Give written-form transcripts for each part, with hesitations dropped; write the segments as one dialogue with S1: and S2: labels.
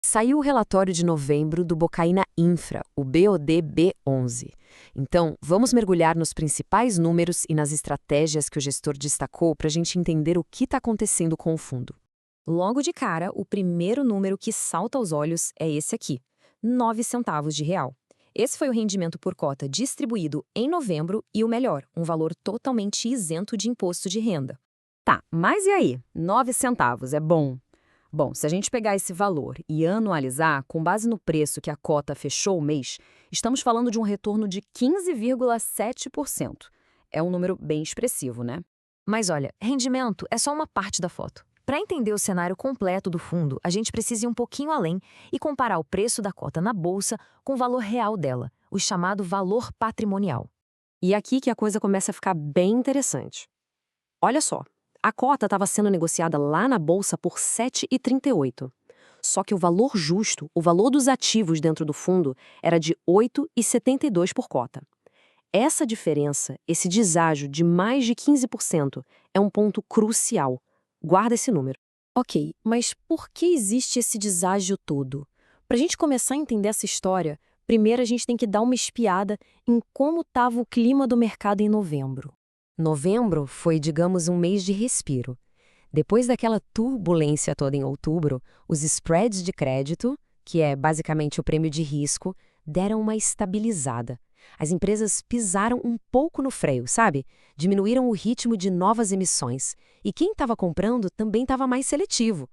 S1: Saiu o relatório de novembro do Bocaina Infra, o BOD-B11. Então, vamos mergulhar nos principais números e nas estratégias que o gestor destacou para a gente entender o que está acontecendo com o fundo.
S2: Logo de cara, o primeiro número que salta aos olhos é esse aqui, 9 centavos de real. Esse foi o rendimento por cota distribuído em novembro e o melhor, um valor totalmente isento de imposto de renda.
S3: Tá, mas e aí? 9 centavos, é bom? Bom, se a gente pegar esse valor e anualizar, com base no preço que a cota fechou o mês, estamos falando de um retorno de 15,7%. É um número bem expressivo, né?
S2: Mas olha, rendimento é só uma parte da foto. Para entender o cenário completo do fundo, a gente precisa ir um pouquinho além e comparar o preço da cota na bolsa com o valor real dela, o chamado valor patrimonial.
S3: E aqui que a coisa começa a ficar bem interessante. Olha só, a cota estava sendo negociada lá na bolsa por 7,38. Só que o valor justo, o valor dos ativos dentro do fundo, era de 8,72 por cota. Essa diferença, esse deságio de mais de 15%, é um ponto crucial. Guarda esse número.
S2: Ok, mas por que existe esse deságio todo? Para a gente começar a entender essa história, primeiro a gente tem que dar uma espiada em como estava o clima do mercado em novembro.
S1: Novembro foi, digamos, um mês de respiro. Depois daquela turbulência toda em outubro, os spreads de crédito, que é basicamente o prêmio de risco, deram uma estabilizada. As empresas pisaram um pouco no freio, sabe? Diminuíram o ritmo de novas emissões. E quem estava comprando também estava mais seletivo.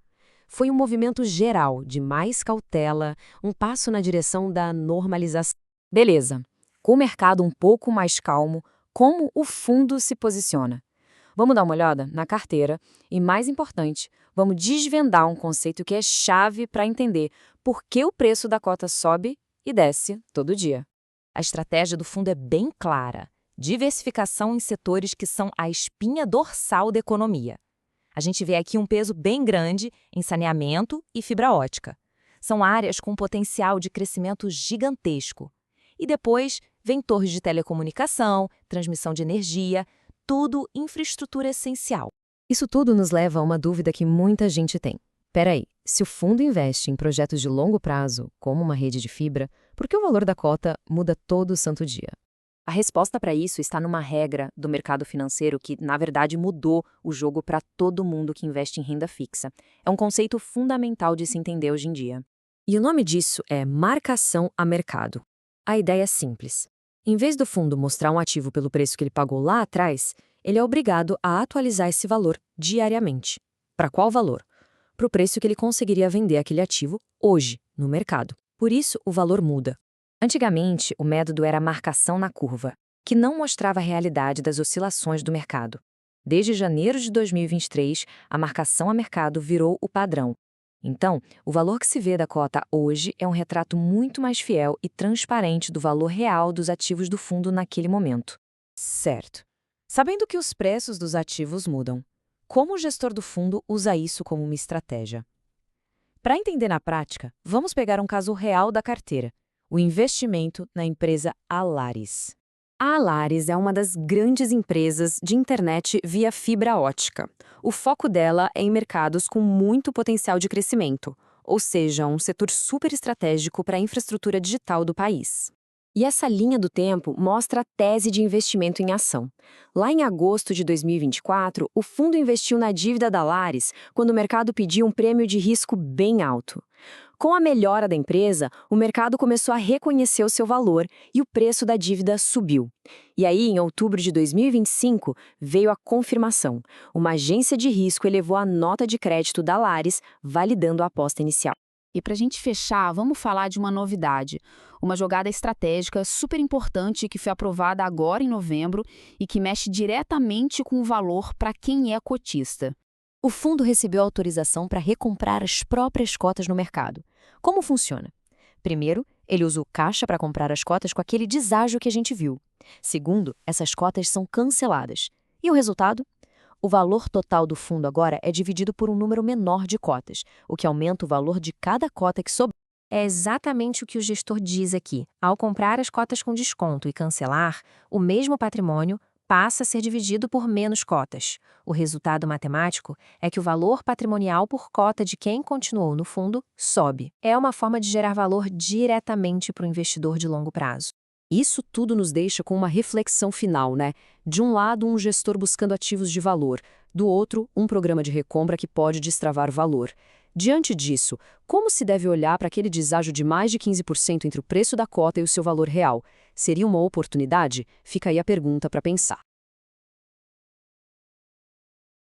S1: Foi um movimento geral de mais cautela, um passo na direção da normalização.
S3: Beleza. Com o mercado um pouco mais calmo, como o fundo se posiciona? Vamos dar uma olhada na carteira e, mais importante, vamos desvendar um conceito que é chave para entender por que o preço da cota sobe e desce todo dia. A estratégia do fundo é bem clara: diversificação em setores que são a espinha dorsal da economia. A gente vê aqui um peso bem grande em saneamento e fibra ótica. São áreas com potencial de crescimento gigantesco. E depois vem torres de telecomunicação, transmissão de energia, tudo infraestrutura essencial.
S1: Isso tudo nos leva a uma dúvida que muita gente tem. Peraí, se o fundo investe em projetos de longo prazo, como uma rede de fibra, por que o valor da cota muda todo santo dia?
S3: A resposta para isso está numa regra do mercado financeiro que, na verdade, mudou o jogo para todo mundo que investe em renda fixa. É um conceito fundamental de se entender hoje em dia.
S2: E o nome disso é marcação a mercado. A ideia é simples. Em vez do fundo mostrar um ativo pelo preço que ele pagou lá atrás, ele é obrigado a atualizar esse valor diariamente. Para qual valor? Para o preço que ele conseguiria vender aquele ativo hoje, no mercado. Por isso, o valor muda.
S3: Antigamente, o método era a marcação na curva, que não mostrava a realidade das oscilações do mercado. Desde janeiro de 2023, a marcação a mercado virou o padrão. Então, o valor que se vê da cota hoje é um retrato muito mais fiel e transparente do valor real dos ativos do fundo naquele momento.
S2: Certo. Sabendo que os preços dos ativos mudam, como o gestor do fundo usa isso como uma estratégia? Para entender na prática, vamos pegar um caso real da carteira, o investimento na empresa Alaris. A Alaris é uma das grandes empresas de internet via fibra ótica. O foco dela é em mercados com muito potencial de crescimento, ou seja, um setor super estratégico para a infraestrutura digital do país. E essa linha do tempo mostra a tese de investimento em ação. Lá em agosto de 2024, o fundo investiu na dívida da Alaris quando o mercado pediu um prêmio de risco bem alto. Com a melhora da empresa, o mercado começou a reconhecer o seu valor e o preço da dívida subiu. E aí, em outubro de 2025, veio a confirmação. Uma agência de risco elevou a nota de crédito da Alaris, validando a aposta inicial.
S4: E para a gente fechar, vamos falar de uma novidade, uma jogada estratégica super importante que foi aprovada agora em novembro e que mexe diretamente com o valor para quem é cotista.
S2: O fundo recebeu autorização para recomprar as próprias cotas no mercado. Como funciona? Primeiro, ele usa o caixa para comprar as cotas com aquele deságio que a gente viu. Segundo, essas cotas são canceladas. E o resultado? O valor total do fundo agora é dividido por um número menor de cotas, o que aumenta o valor de cada cota que sobra. É exatamente o que o gestor diz aqui. Ao comprar as cotas com desconto e cancelar, o mesmo patrimônio
S3: passa a ser dividido por menos cotas. O resultado matemático é que o valor patrimonial por cota de quem continuou no fundo sobe. É uma forma de gerar valor diretamente para o investidor de longo prazo.
S2: Isso tudo nos deixa com uma reflexão final, né? De um lado, um gestor buscando ativos de valor, do outro, um programa de recompra que pode destravar valor. Diante disso, como se deve olhar para aquele deságio de mais de 15% entre o preço da cota e o seu valor real? Seria uma oportunidade? Fica aí a pergunta para pensar.